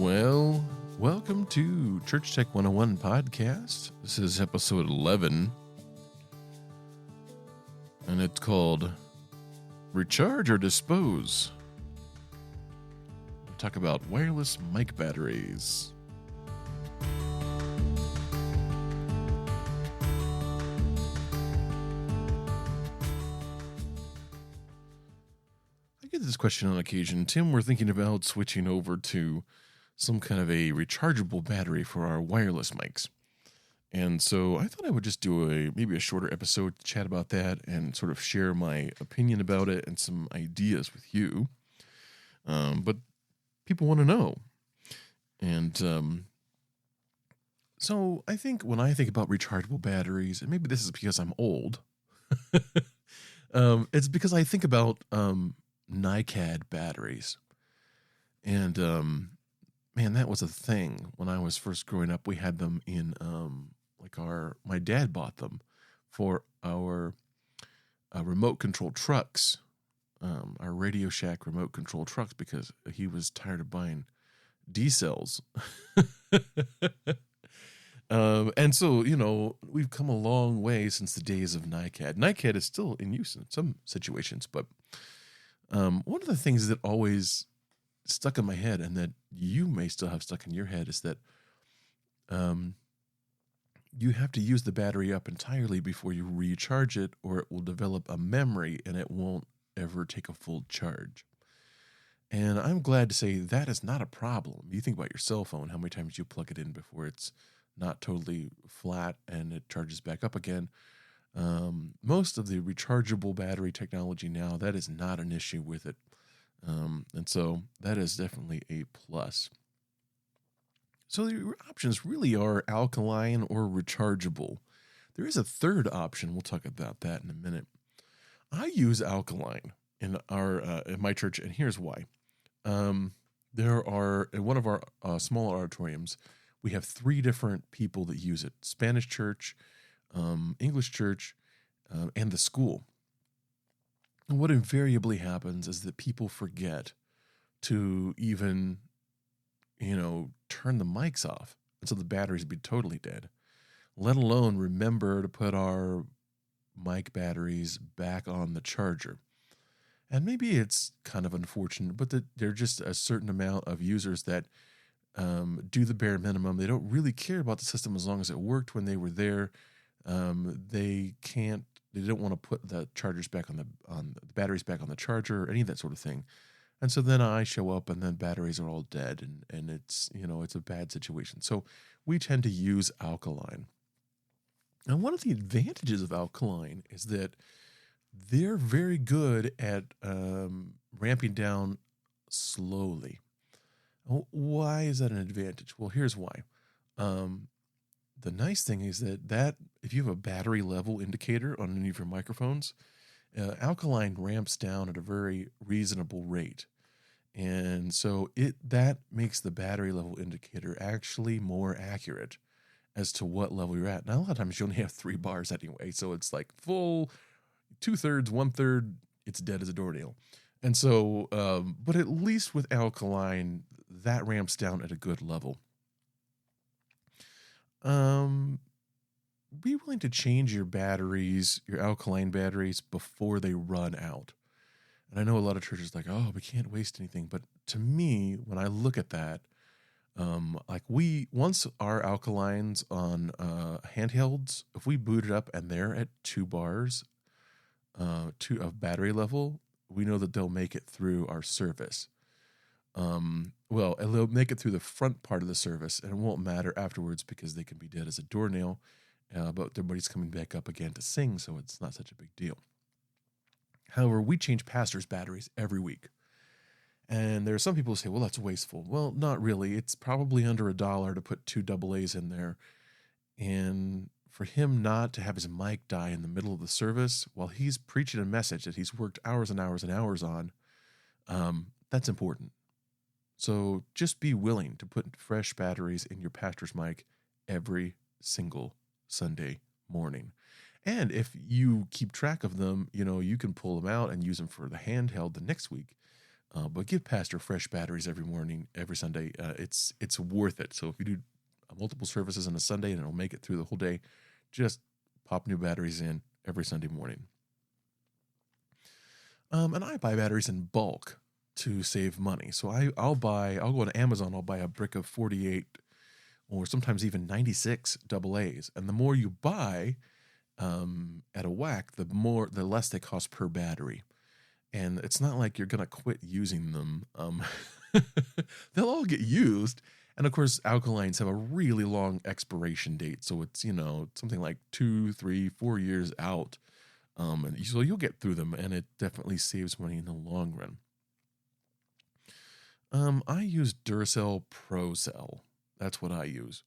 Well, welcome to Church Tech 101 podcast. This is episode 11, and it's called Recharge or Dispose. We'll talk about wireless mic batteries. I get this question on occasion. Tim, we're thinking about switching over to some kind of a rechargeable battery for our wireless mics. And so I thought I would just do maybe a shorter episode to chat about that and sort of share my opinion about it and some ideas with you. But people want to know. And so I think when I think about rechargeable batteries, and maybe this is because I'm old, it's because I think about NiCad batteries. And man, that was a thing when I was first growing up. We had them in my dad bought them for our remote control trucks, our Radio Shack remote control trucks, because he was tired of buying D-cells. And so, we've come a long way since the days of NiCad. NiCad is still in use in some situations, but one of the things that always stuck in my head, and that you may still have stuck in your head, is that you have to use the battery up entirely before you recharge it, or it will develop a memory and it won't ever take a full charge. And I'm glad to say that is not a problem. You think about your cell phone, how many times you plug it in before it's not totally flat and it charges back up again. Most of the rechargeable battery technology now, that is not an issue with it. And so that is definitely a plus. So the options really are alkaline or rechargeable. There is a third option. We'll talk about that in a minute. I use alkaline in my church, and here's why. There are, in one of our small auditoriums, we have 3 different people that use it: Spanish church, English church, and the school. And what invariably happens is that people forget to even, turn the mics off. And so the batteries would be totally dead, let alone remember to put our mic batteries back on the charger. And maybe it's kind of unfortunate, but there are just a certain amount of users that do the bare minimum. They don't really care about the system as long as it worked when they were there. They don't want to put the chargers back on the batteries back on the charger or any of that sort of thing. And so then I show up and then batteries are all dead, and it's, it's a bad situation. So we tend to use alkaline. And one of the advantages of alkaline is that they're very good at ramping down slowly. Why is that an advantage? Well, here's why. The nice thing is that if you have a battery level indicator on any of your microphones, alkaline ramps down at a very reasonable rate. And so that makes the battery level indicator actually more accurate as to what level you're at. Now, a lot of times you only have 3 bars anyway, so it's like full 2/3, 1/3, it's dead as a doornail. And so, but at least with alkaline, that ramps down at a good level. Be willing to change your batteries, your alkaline batteries, before they run out. And I know a lot of churches are like, oh, we can't waste anything. But to me, when I look at that, once our alkalines on handhelds, if we boot it up and they're at 2 bars of battery level, we know that they'll make it through our service. They'll make it through the front part of the service, and it won't matter afterwards because they can be dead as a doornail, but everybody's coming back up again to sing, so it's not such a big deal. However, we change pastors' batteries every week. And there are some people who say, well, that's wasteful. Well, not really. It's probably under $1 to put 2 AA's in there. And for him not to have his mic die in the middle of the service while he's preaching a message that he's worked hours and hours and hours on, that's important. So just be willing to put fresh batteries in your pastor's mic every single Sunday morning. And if you keep track of them, you can pull them out and use them for the handheld the next week. But give Pastor fresh batteries every morning, every Sunday. It's worth it. So if you do multiple services on a Sunday and it'll make it through the whole day, just pop new batteries in every Sunday morning. And I buy batteries in bulk to save money. So I'll go to Amazon, I'll buy a brick of 48 or sometimes even 96 AA's. And the more you buy at a whack, the less they cost per battery. And it's not like you're going to quit using them. They'll all get used. And of course, alkalines have a really long expiration date. So it's, something like 2, 3, 4 years out. And so you'll get through them, and it definitely saves money in the long run. I use Duracell ProCell. That's what I use.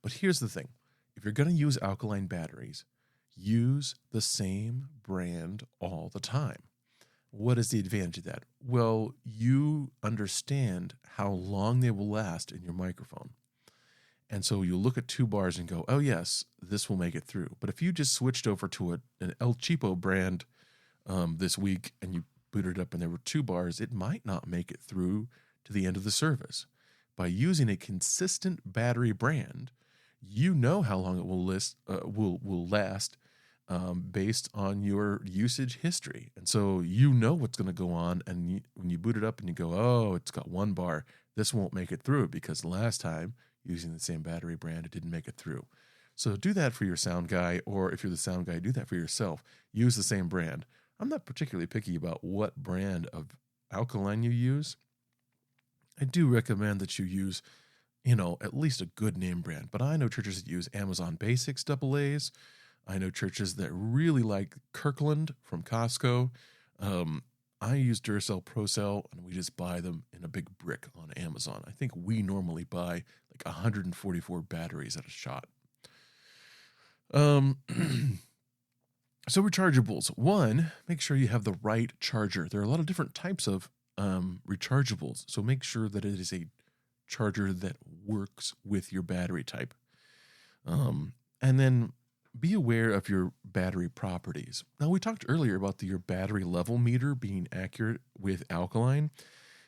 But here's the thing. If you're going to use alkaline batteries, use the same brand all the time. What is the advantage of that? Well, you understand how long they will last in your microphone. And so you look at 2 bars and go, oh, yes, this will make it through. But if you just switched over to an El Cheapo brand this week and you booted it up and there were 2 bars, it might not make it through to the end of the service. By using a consistent battery brand, you know how long it will last based on your usage history. And so you know what's going to go on. And when you boot it up and you go, oh, it's got 1 bar, this won't make it through because last time using the same battery brand, it didn't make it through. So do that for your sound guy, or if you're the sound guy, do that for yourself. Use the same brand. I'm not particularly picky about what brand of alkaline you use. I do recommend that you use, at least a good name brand. But I know churches that use Amazon Basics AA's. I know churches that really like Kirkland from Costco. I use Duracell ProCell, and we just buy them in a big brick on Amazon. I think we normally buy like 144 batteries at a shot. So rechargeables. 1, make sure you have the right charger. There are a lot of different types of rechargeables, so make sure that it is a charger that works with your battery type. And then be aware of your battery properties. Now, we talked earlier about your battery level meter being accurate with alkaline.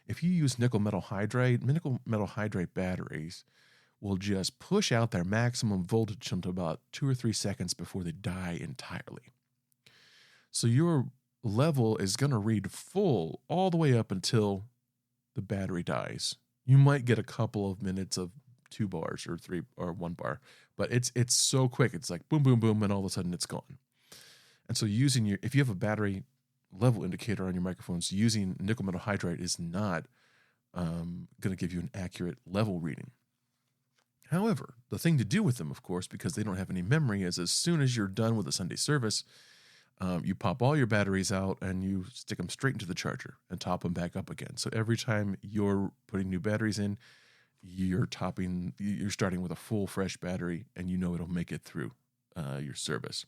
If you use nickel metal hydride batteries will just push out their maximum voltage until about 2 or 3 seconds before they die entirely. So your level is going to read full all the way up until the battery dies. You might get a couple of minutes of 2 bars or 3 or 1 bar, but it's so quick. It's like boom, boom, boom, and all of a sudden it's gone. And so if you have a battery level indicator on your microphones, using nickel metal hydride is not going to give you an accurate level reading. However, the thing to do with them, of course, because they don't have any memory, is as soon as you're done with the Sunday service, you pop all your batteries out and you stick them straight into the charger and top them back up again. So every time you're putting new batteries in, you're starting with a full fresh battery, and it'll make it through your service.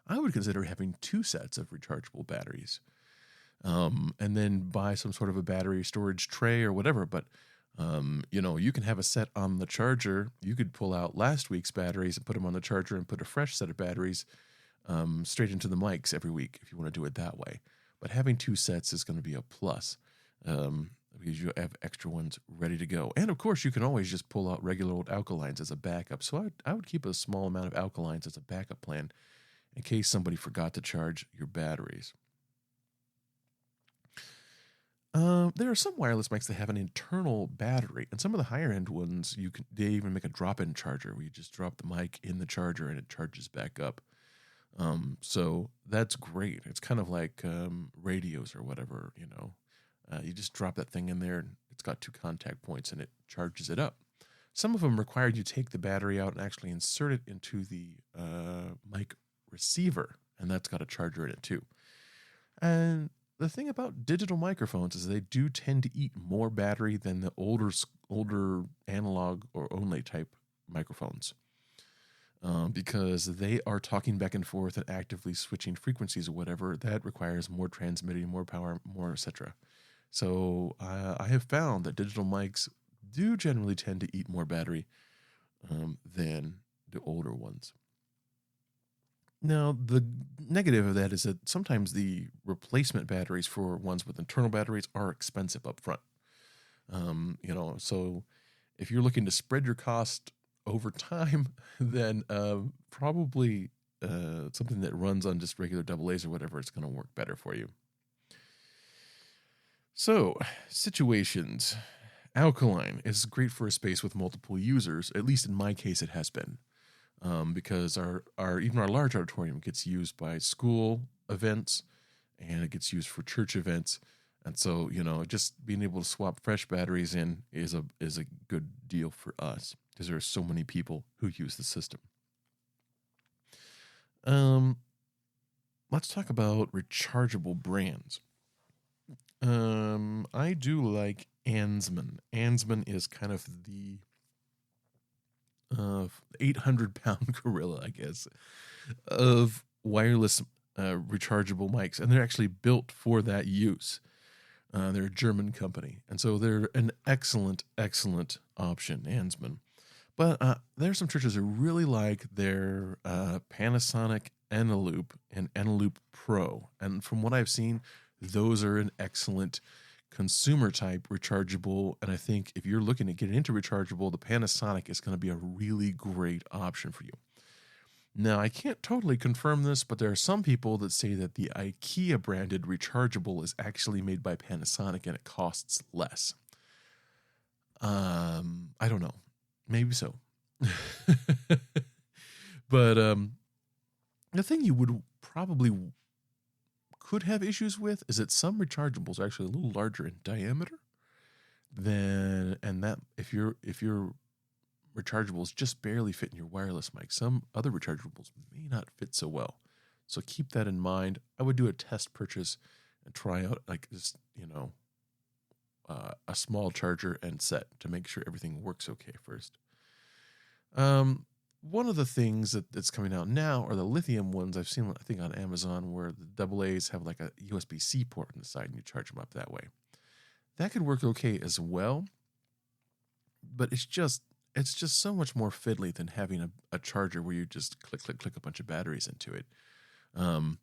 I would consider having 2 sets of rechargeable batteries, and then buy some sort of a battery storage tray or whatever. But you can have a set on the charger. You could pull out last week's batteries and put them on the charger and put a fresh set of batteries straight into the mics every week if you want to do it that way. But having 2 sets is going to be a plus. Because you have extra ones ready to go. And of course, you can always just pull out regular old alkalines as a backup. So I would keep a small amount of alkalines as a backup plan in case somebody forgot to charge your batteries. There are some wireless mics that have an internal battery, and some of the higher end ones, they even make a drop-in charger where you just drop the mic in the charger and it charges back up. So that's great. It's kind of like radios or whatever, you just drop that thing in there, and it's got 2 contact points, and it charges it up. Some of them require you take the battery out and actually insert it into the mic receiver, and that's got a charger in it too. And the thing about digital microphones is they do tend to eat more battery than the older analog or only type microphones. Because they are talking back and forth and actively switching frequencies or whatever. That requires more transmitting, more power, more etc. So I have found that digital mics do generally tend to eat more battery than the older ones. Now, the negative of that is that sometimes the replacement batteries for ones with internal batteries are expensive up front. So if you're looking to spread your cost over time, then probably something that runs on just regular AA's or whatever, it's going to work better for you. So, situations. Alkaline is great for a space with multiple users. At least in my case, it has been. Because even our large auditorium gets used by school events, and it gets used for church events, and so just being able to swap fresh batteries in is a good deal for us because there are so many people who use the system. Let's talk about rechargeable brands. I do like Ansman. Ansman is kind of the 800-pound gorilla, I guess, of wireless rechargeable mics, and they're actually built for that use. They're a German company, and so they're an excellent option, Ansman. But there are some churches who really like their Panasonic Eneloop and Eneloop Pro, and from what I've seen, those are an excellent consumer type rechargeable, and I think if you're looking to get into rechargeable, the Panasonic is going to be a really great option for you. Now, I can't totally confirm this, but there are some people that say that the IKEA branded rechargeable is actually made by Panasonic and it costs less. I don't know. Maybe so. But the thing you would probably could have issues with is that some rechargeables are actually a little larger in diameter and that if your rechargeables just barely fit in your wireless mic, some other rechargeables may not fit so well. So keep that in mind. I would do a test purchase and try out a small charger and set to make sure everything works okay first. One of the things that's coming out now are the lithium ones. I've seen, I think, on Amazon where the AA's have like a USB-C port on the side and you charge them up that way. That could work okay as well, but it's just so much more fiddly than having a charger where you just click a bunch of batteries into it. You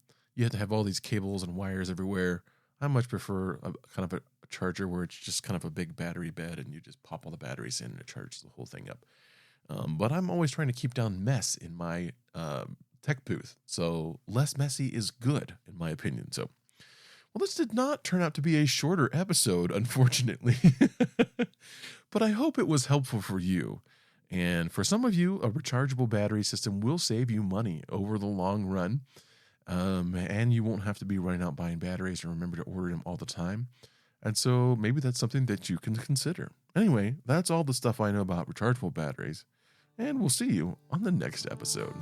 have to have all these cables and wires everywhere. I much prefer a kind of a charger where it's just kind of a big battery bed and you just pop all the batteries in and it charges the whole thing up. But I'm always trying to keep down mess in my tech booth. So less messy is good, in my opinion. So, well, this did not turn out to be a shorter episode, unfortunately. But I hope it was helpful for you. And for some of you, a rechargeable battery system will save you money over the long run. And you won't have to be running out buying batteries and remember to order them all the time. And so maybe that's something that you can consider. Anyway, that's all the stuff I know about rechargeable batteries. And we'll see you on the next episode.